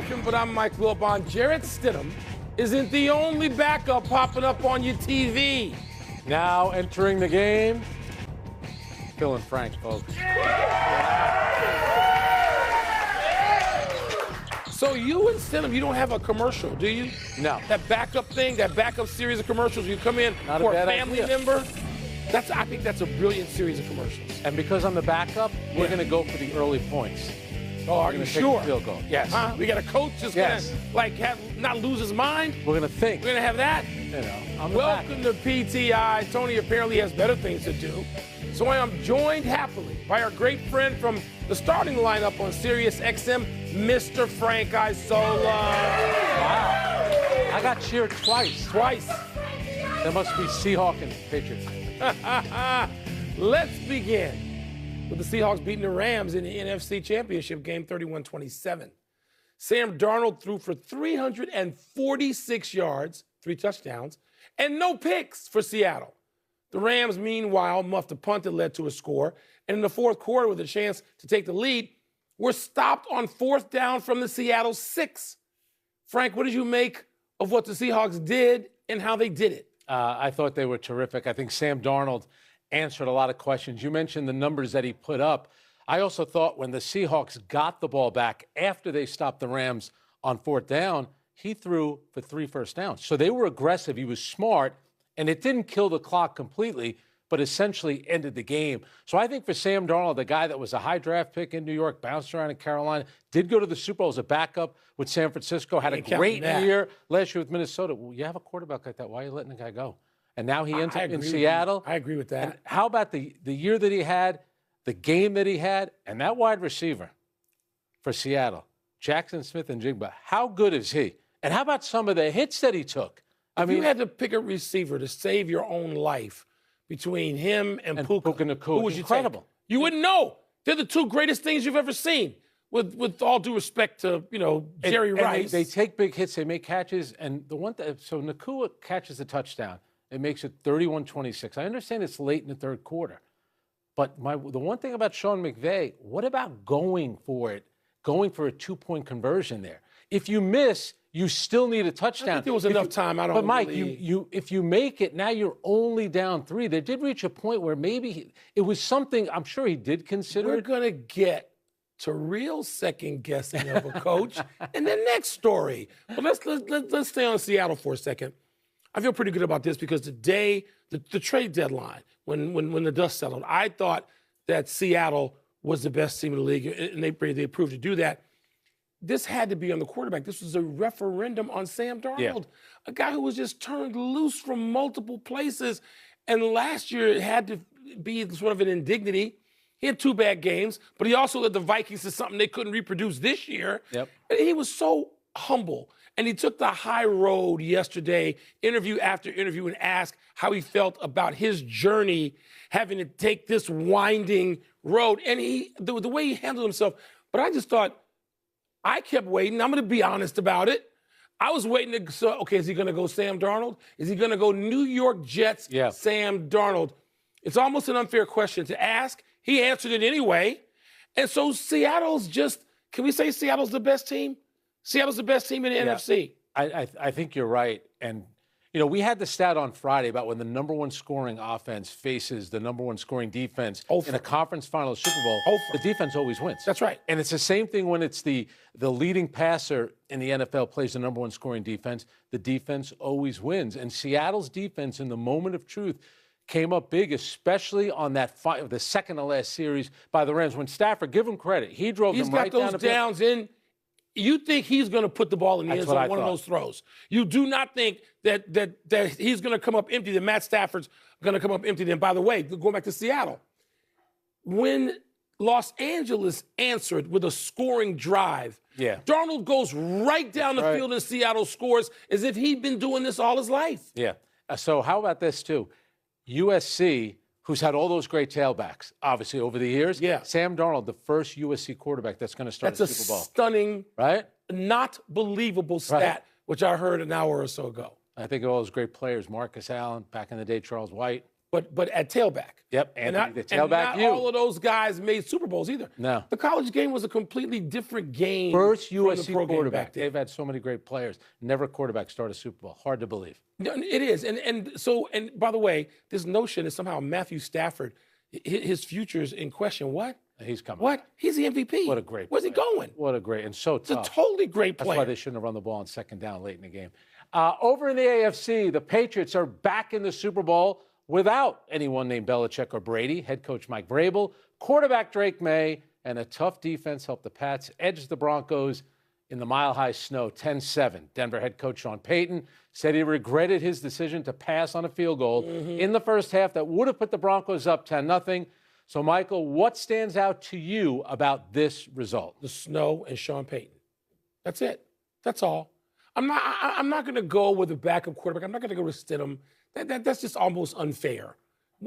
Interruption, but I'm Mike Wilbon. Jarrett Stidham isn't the only backup popping up on your TV. Now entering the game, Phil and Frank, folks. So you and Stidham, you don't have a commercial, do you? No. That backup thing, that backup series of commercials, you come in Not for a a bad family idea. member. I think that's a brilliant series of commercials. And because I'm the backup, we're going to go for the early points. Oh, are We're you gonna take sure? the field goal. Yes. Huh? We got a coach that's Yes. gonna not lose his mind. We're going to think. We're gonna have that. I'm the Welcome to PTI. Tony apparently has better things to do. So I am joined happily by our great friend from the starting lineup on Sirius XM, Mr. Frank Isola. Wow. I got cheered twice. Twice. That must be Seahawks and Patriots. Let's begin with the Seahawks beating the Rams in the NFC Championship game 31-27. Sam Darnold threw for 346 yards, 3 touchdowns, and no picks for Seattle. The Rams, meanwhile, muffed a punt that led to a score, and in the fourth quarter, with a chance to take the lead, were stopped on 4th down from the Seattle 6. Frank, what did you make of what the Seahawks did and how they did it? I thought they were terrific. I think Sam Darnold answered a lot of questions. You mentioned the numbers that he put up. I also thought when the Seahawks got the ball back after they stopped the Rams on 4th down, he threw for 3 first downs. So they were aggressive. He was smart, and it didn't kill the clock completely, but essentially ended the game. So I think for Sam Darnold, the guy that was a high draft pick in New York, bounced around in Carolina, did go to the Super Bowl as a backup with San Francisco, had a great year last year with Minnesota. Well, you have a quarterback like that. Why are you letting the guy go? And now he ends up in Seattle. I agree with that. And how about the year that he had, the game that he had, and that wide receiver for Seattle, Jackson Smith and Jigba? How good is he? And how about some of the hits that he took? If you had to pick a receiver to save your own life between him and Puka Nacua, who would you incredible. take? You wouldn't know. They're the 2 greatest things you've ever seen. With all due respect to, Jerry Rice. They take big hits, they make catches, and so Nacua catches a touchdown. It makes it 31-26. I understand it's late in the third quarter. But the one thing about Sean McVay, what about going for it, going for a 2-point conversion there? If you miss, you still need a touchdown. I think there was enough time. But Mike, if you make it, now you're only down 3. They did reach a point where maybe it was something I'm sure he did consider. We're going to get to real second guessing of a coach in the next story. But let's stay on Seattle for a second. I feel pretty good about this because the trade deadline, when the dust settled, I thought that Seattle was the best team in the league, and they proved to do that. This had to be on the quarterback. This was a referendum on Sam Darnold, a guy who was just turned loose from multiple places. And last year it had to be sort of an indignity. He had 2 bad games, but he also led the Vikings to something they couldn't reproduce this year. Yep. And he was so humble. And he took the high road yesterday, interview after interview, and asked how he felt about his journey having to take this winding road. And the way he handled himself. But I just thought, I kept waiting. I'm going to be honest about it. I was waiting is he going to go Sam Darnold? Is he going to go New York Jets Sam Darnold? It's almost an unfair question to ask. He answered it anyway. And so Seattle's can we say Seattle's the best team? Seattle's the best team in the NFC. I think you're right. And, we had the stat on Friday about when the number 1 scoring offense faces the number 1 scoring defense in a conference final Super Bowl, the defense always wins. That's right. And it's the same thing when it's the leading passer in the NFL plays the number 1 scoring defense. The defense always wins. And Seattle's defense in the moment of truth came up big, especially on the second to last series by the Rams. When Stafford, give him credit, he drove them right down the field. He's got those downs in. You think he's going to put the ball in the end zone on one of those throws. You do not think that he's going to come up empty, that Matt Stafford's going to come up empty. And by the way, going back to Seattle, when Los Angeles answered with a scoring drive, Darnold goes right down the field and Seattle scores as if he'd been doing this all his life. Yeah. So how about this, too? USC, who's had all those great tailbacks, obviously, over the years. Yeah. Sam Darnold, the first USC quarterback that's going to start a Super Bowl. That's a stunning, not believable stat, which I heard an hour or so ago. I think of all those great players, Marcus Allen, back in the day, Charles White. but at tailback. Yep, Anthony, the tailback. And not all of those guys made Super Bowls either. No. The college game was a completely different game. First from USC the pro game quarterback. back then. They've had so many great players. Never a quarterback start a Super Bowl. Hard to believe. No, it is. And by the way, this notion is somehow Matthew Stafford, his future's in question. What? He's coming. What? He's the MVP. What a great Where's he going? What a great, and so tough. It's a totally great player. That's why they shouldn't have run the ball on second down late in the game. Over in the AFC, the Patriots are back in the Super Bowl without anyone named Belichick or Brady. Head coach Mike Vrabel, quarterback Drake May, and a tough defense helped the Pats edge the Broncos in the mile-high snow, 10-7. Denver head coach Sean Payton said he regretted his decision to pass on a field goal in the first half that would have put the Broncos up 10-0. So, Michael, what stands out to you about this result? The snow and Sean Payton. That's it. That's all. I'm not going to go with a backup quarterback. I'm not going to go with Stidham. That's just almost unfair.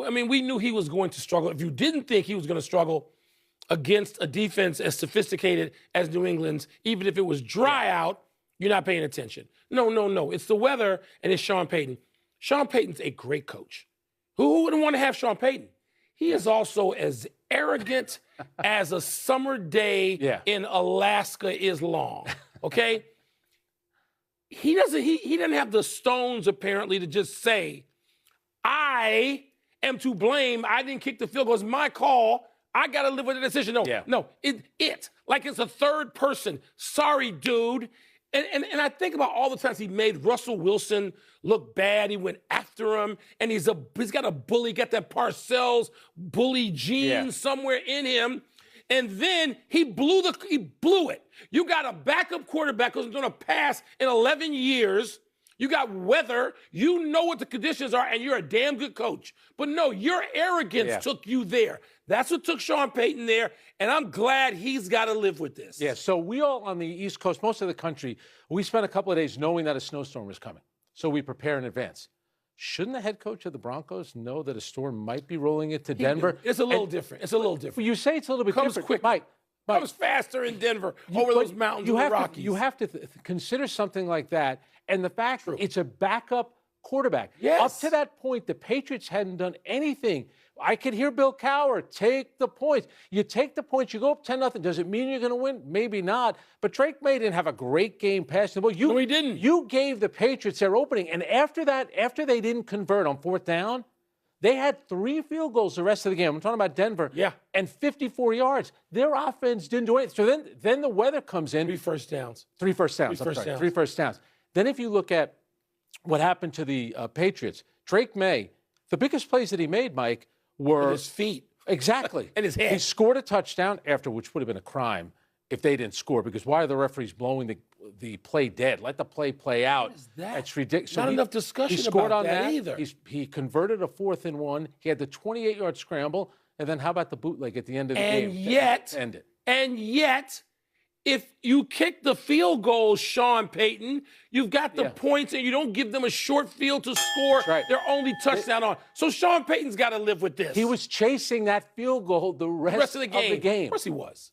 I mean, we knew he was going to struggle. If you didn't think he was going to struggle against a defense as sophisticated as New England's, even if it was dry out, you're not paying attention. No. It's the weather, and it's Sean Payton. Sean Payton's a great coach. Who wouldn't want to have Sean Payton? He is also as arrogant as a summer day in Alaska is long, okay? He doesn't have the stones, apparently, to just say, I am to blame. I didn't kick the field goal. It's my call. I got to live with the decision. No, like it's a third person. Sorry, dude. And I think about all the times he made Russell Wilson look bad. He went after him, and he's got a bully, got that Parcells bully gene somewhere in him. And then he blew it. You got a backup quarterback who's going to pass in 11 years. You got weather. You know what the conditions are, and you're a damn good coach. But no, your arrogance took you there. That's what took Sean Payton there, and I'm glad he's got to live with this. Yeah, so we all on the East Coast, most of the country, we spent a couple of days knowing that a snowstorm was coming. So we prepare in advance. Shouldn't the head coach of the Broncos know that a storm might be rolling into Denver? It's a little different. It's a little different. You say it's a little bit different. Quick. Mike, comes faster in Denver over those mountains of the Rockies. You have to consider something like that. And the fact that it's a backup quarterback. Yes. Up to that point, the Patriots hadn't done anything. I could hear Bill Cowher, take the points. You take the points, you go up 10-0. Does it mean you're going to win? Maybe not. But Drake May didn't have a great game passing the ball. No, he didn't. You gave the Patriots their opening. And after that, after they didn't convert on fourth down, they had 3 field goals the rest of the game. I'm talking about Denver. Yeah. And 54 yards. Their offense didn't do anything. So then the weather comes in. 3 first downs. 3 first downs. 3 first downs. Then if you look at what happened to the Patriots, Drake May, the biggest plays that he made, Mike, were with his feet. Exactly. And his head. He scored a touchdown after, which would have been a crime if they didn't score, because why are the referees blowing the play dead? Let the play out. What is that? That's ridiculous. Not enough discussion he scored about on that either. He converted a 4th and 1. He had the 28-yard scramble, and then how about the bootleg at the end of the game? And yet, if you kick the field goal, Sean Payton, you've got the points, and you don't give them a short field to score their only touchdown on. So Sean Payton's got to live with this. He was chasing that field goal the rest of the game. Of course he was.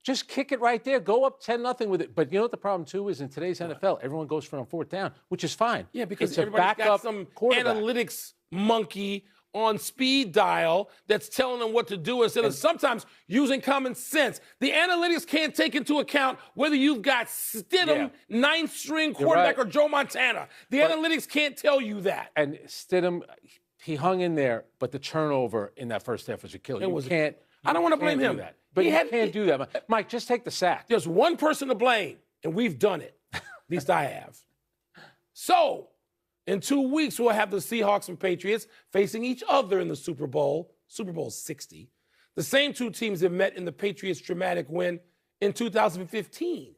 Just kick it right there. Go up 10-0 with it. But you know what the problem, too, is in today's NFL, everyone goes for it on 4th down, which is fine. Yeah, because it's everybody's got some quarterback. Analytics monkey on speed dial that's telling them what to do instead of sometimes using common sense. The analytics can't take into account whether you've got Stidham, 9th-string quarterback, or Joe Montana. The analytics can't tell you that. And Stidham, he hung in there, but the turnover in that first half was a killer. I don't want to blame him. That. But you can't do that. Mike, just take the sack. There's one person to blame, and we've done it. At least I have. So, in 2 weeks, we'll have the Seahawks and Patriots facing each other in the Super Bowl 60. The same 2 teams that met in the Patriots' dramatic win in 2015.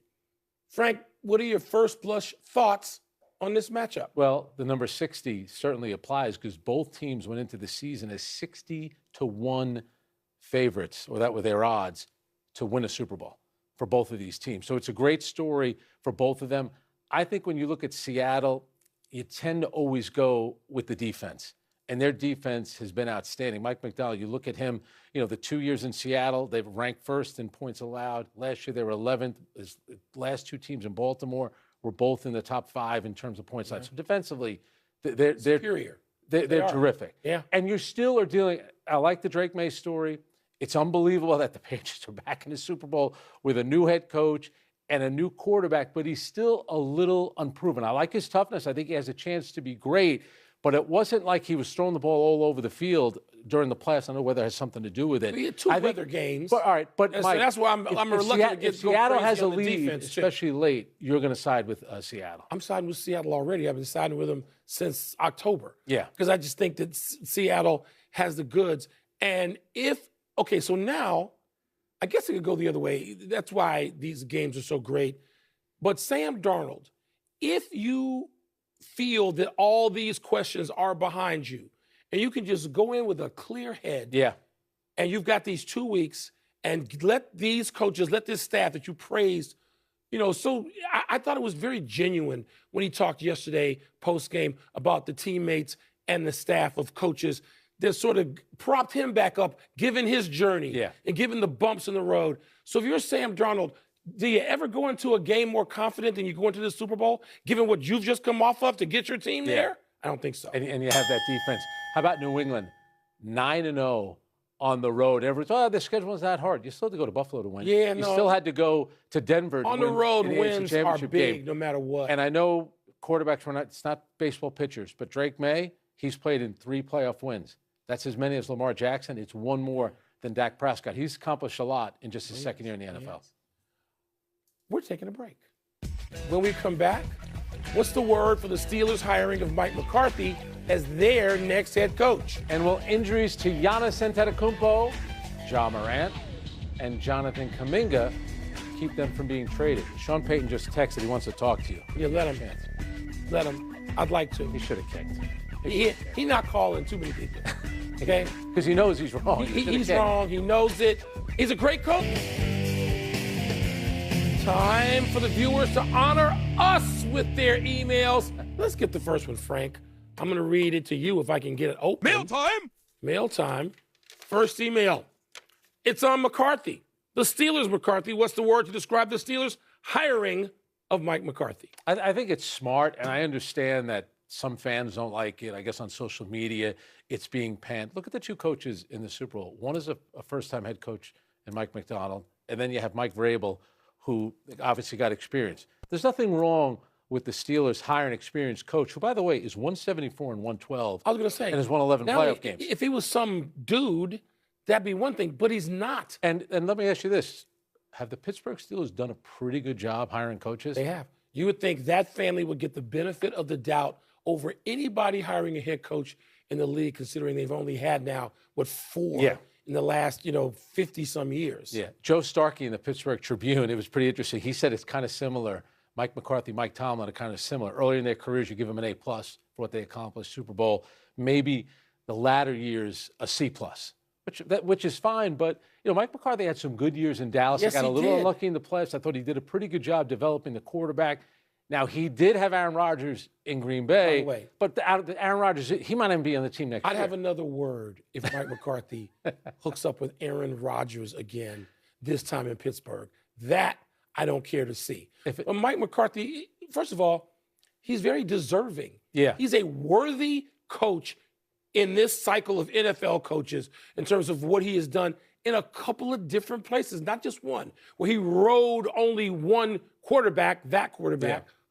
Frank, what are your first blush thoughts on this matchup? Well, the number 60 certainly applies because both teams went into the season as 60-1 favorites, or that were their odds, to win a Super Bowl for both of these teams. So it's a great story for both of them. I think when you look at Seattle, you tend to always go with the defense. And their defense has been outstanding. Mike McDowell, you look at him, the 2 years in Seattle, they've ranked first in points allowed. Last year, they were 11th. The last 2 teams in Baltimore were both in the top 5 in terms of points allowed. So defensively, they're superior. They're terrific. Yeah. And you still are dealing. I like the Drake May story. It's unbelievable that the Patriots are back in the Super Bowl with a new head coach and a new quarterback, but he's still a little unproven. I like his toughness. I think he has a chance to be great, but it wasn't like he was throwing the ball all over the field during the playoffs. I don't know whether it has something to do with it. He had two weather games. But, all right, but and Mike, so that's why I'm reluctant to get if Seattle crazy has a on the lead, defense, especially late, you're going to side with Seattle. I'm siding with Seattle already. I've been siding with them since October. Yeah. Because I just think that Seattle has the goods. And so now, I guess it could go the other way. That's why these games are so great. But Sam Darnold, if you feel that all these questions are behind you, and you can just go in with a clear head, and you've got these 2 weeks, and let these coaches, let this staff that you praised, so I thought it was very genuine when he talked yesterday post-game about the teammates and the staff of coaches that sort of propped him back up, given his journey and given the bumps in the road. So if you're Sam Darnold, do you ever go into a game more confident than you go into the Super Bowl, given what you've just come off of to get your team there? I don't think so. And you have that defense. How about New England? 9-0 on the road. Everyone's, their schedule is that hard. You still had to go to Buffalo to win. Yeah, You still had to go to Denver to on win the road. an Wins AFC are championship big game. no matter what. And I know quarterbacks were it's not baseball pitchers, but Drake May, he's played in 3 playoff wins. That's as many as Lamar Jackson. It's 1 more than Dak Prescott. He's accomplished a lot in just his second year in the NFL. We're taking a break. When we come back, what's the word for the Steelers' hiring of Mike McCarthy as their next head coach? And will injuries to Giannis Antetokounmpo, Ja Morant, and Jonathan Kuminga keep them from being traded? Sean Payton just texted he wants to talk to you. Yeah, let him. Let him. I'd like to. He should have kicked. He's not calling too many people, okay? Because he knows he's wrong. He's wrong. He knows it. He's a great coach. Time for the viewers to honor us with their emails. Let's get the first one, Frank. I'm going to read it to you if I can get it open. Mail time. Mail time. First email. It's on McCarthy. The Steelers McCarthy. What's the word to describe the Steelers' hiring of Mike McCarthy? I think it's smart, and I understand that some fans don't like it. I guess on social media, it's being panned. Look at the 2 coaches in the Super Bowl. One is a first-time head coach in Mike McDonald, and then you have Mike Vrabel, who obviously got experience. There's nothing wrong with the Steelers hiring an experienced coach, who, by the way, is 174 and 112. I was going to say. And has won 11 playoff games. If he was some dude, that'd be one thing, but he's not. And let me ask you this. Have the Pittsburgh Steelers done a pretty good job hiring coaches? They have. You would think that family would get the benefit of the doubt over anybody hiring a head coach in the league, considering they've only had now, 4 in the last, 50-some years. Yeah. Joe Starkey in the Pittsburgh Tribune, it was pretty interesting. He said it's kind of similar. Mike McCarthy, Mike Tomlin are kind of similar. Earlier in their careers, you give them an A+ for what they accomplished, Super Bowl. Maybe the latter years, a C+, which is fine. But, Mike McCarthy had some good years in Dallas. Yes, he got a little unlucky in the playoffs. I thought he did a pretty good job developing the quarterback. Now, he did have Aaron Rodgers in Green Bay, way. but Aaron Rodgers, he might even be on the team next year. I'd have another word if Mike McCarthy hooks up with Aaron Rodgers again, this time in Pittsburgh. That I don't care to see. But Mike McCarthy, first of all, he's very deserving. Yeah. He's a worthy coach in this cycle of NFL coaches in terms of what he has done in a couple of different places, not just one, where he rode only one quarterback,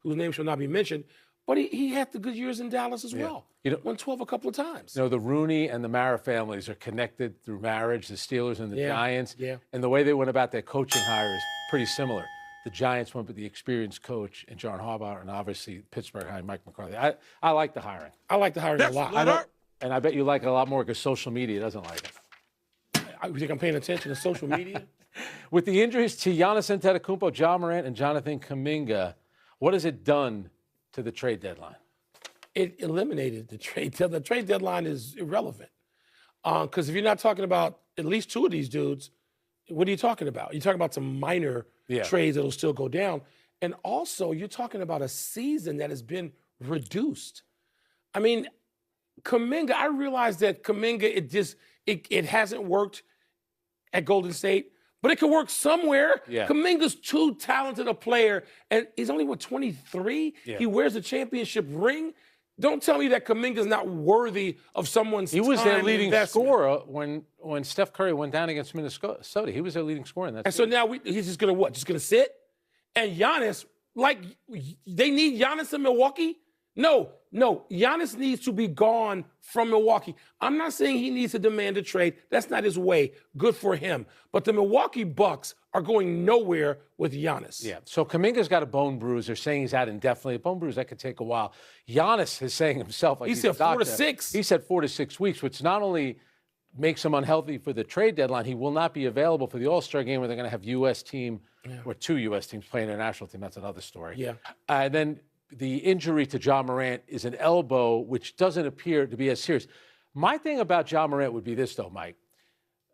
whose name shall not be mentioned, but he had the good years in Dallas as well. Won 12 a couple of times. The Rooney and the Mara families are connected through marriage, the Steelers and the Giants. Yeah. And the way they went about their coaching hire is pretty similar. The Giants went with the experienced coach and John Harbaugh, and obviously Pittsburgh hired Mike McCarthy. I like the hiring. I like the hiring a lot. And I bet you like it a lot more because social media doesn't like it. You think I'm paying attention to social media? With the injuries to Giannis Antetokounmpo, Ja Morant, and Jonathan Kuminga, what has it done to the trade deadline? It eliminated the trade deadline. The trade deadline is irrelevant. Because if you're not talking about at least 2 of these dudes, what are you talking about? You're talking about some minor trades that'll still go down. And also, you're talking about a season that has been reduced. I mean, Kuminga, I realize that Kuminga, it hasn't worked at Golden State, but it could work somewhere. Yeah. Kuminga's too talented a player, and he's only, 23? Yeah. He wears a championship ring. Don't tell me that Kuminga's not worthy of someone's time. He was their leading investment. scorer when Steph Curry went down against Minnesota. He was their leading scorer in that. And so now he's just going to what? Just going to sit? And Giannis, like, they need Giannis in Milwaukee? No. Giannis needs to be gone from Milwaukee. I'm not saying he needs to demand a trade. That's not his way. Good for him. But the Milwaukee Bucks are going nowhere with Giannis. Yeah. So Kuminga's got a bone bruise. They're saying he's out indefinitely. A bone bruise that could take a while. Giannis is saying himself, like He said 4 to 6. He said 4 to 6 weeks, which not only makes him unhealthy for the trade deadline, he will not be available for the All-Star game where they're going to have U.S. team or 2 U.S. teams playing their national team. That's another story. Yeah. And then the injury to Ja Morant is an elbow, which doesn't appear to be as serious. My thing about Ja Morant would be this, though, Mike.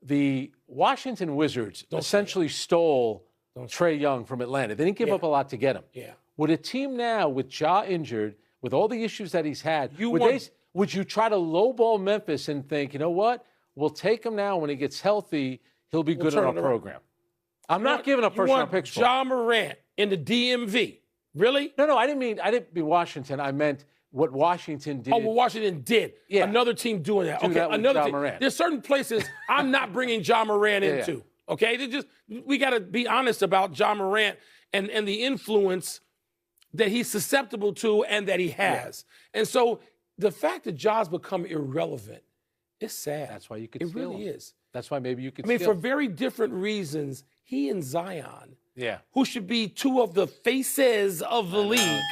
The Washington Wizards essentially stole Trae Young from Atlanta. They didn't give up a lot to get him. Yeah. Would a team now, with Ja injured, with all the issues that he's had, would you try to lowball Memphis and think, you know what, we'll take him now when he gets healthy, he'll be good in our program? I'm not giving up first-round picks for Ja Morant in the DMV. Really? No, I didn't mean Washington. I meant what Washington did. Oh, what Washington did. Yeah. Another team doing that. Do Okay, that with another Ja team. Morant. There's certain places I'm not bringing Ja Morant into. Okay? We got to be honest about Ja Morant and the influence that he's susceptible to and that he has. Yeah. And so the fact that Ja's become irrelevant, it's sad. That's why you could It steal really him. is. That's why maybe you could for steal. very different reasons, he and Zion, who should be 2 of the faces of the league,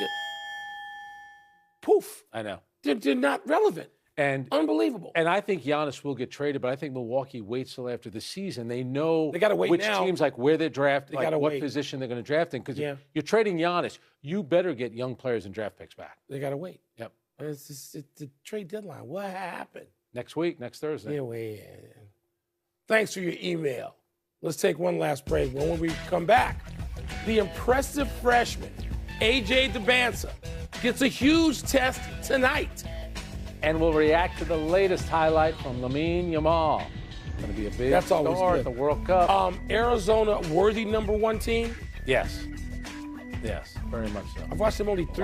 poof. I know. They're not relevant. And unbelievable. And I think Giannis will get traded, but I think Milwaukee waits till after the season. They know they gotta wait which now. teams, like where they're drafting, like what wait. position they're going to draft in. Because you're trading Giannis, you better get young players and draft picks back. They got to wait. Yep. It's the trade deadline. What happened? Next week, next Thursday. Thanks for your email. Let's take one last break. When we come back, the impressive freshman, A.J. Debanza, gets a huge test tonight. And we'll react to the latest highlight from Lamine Yamal. Going to be a big star at the World Cup. Arizona, worthy #1 team? Yes. Yes, very much so. I've watched them only 3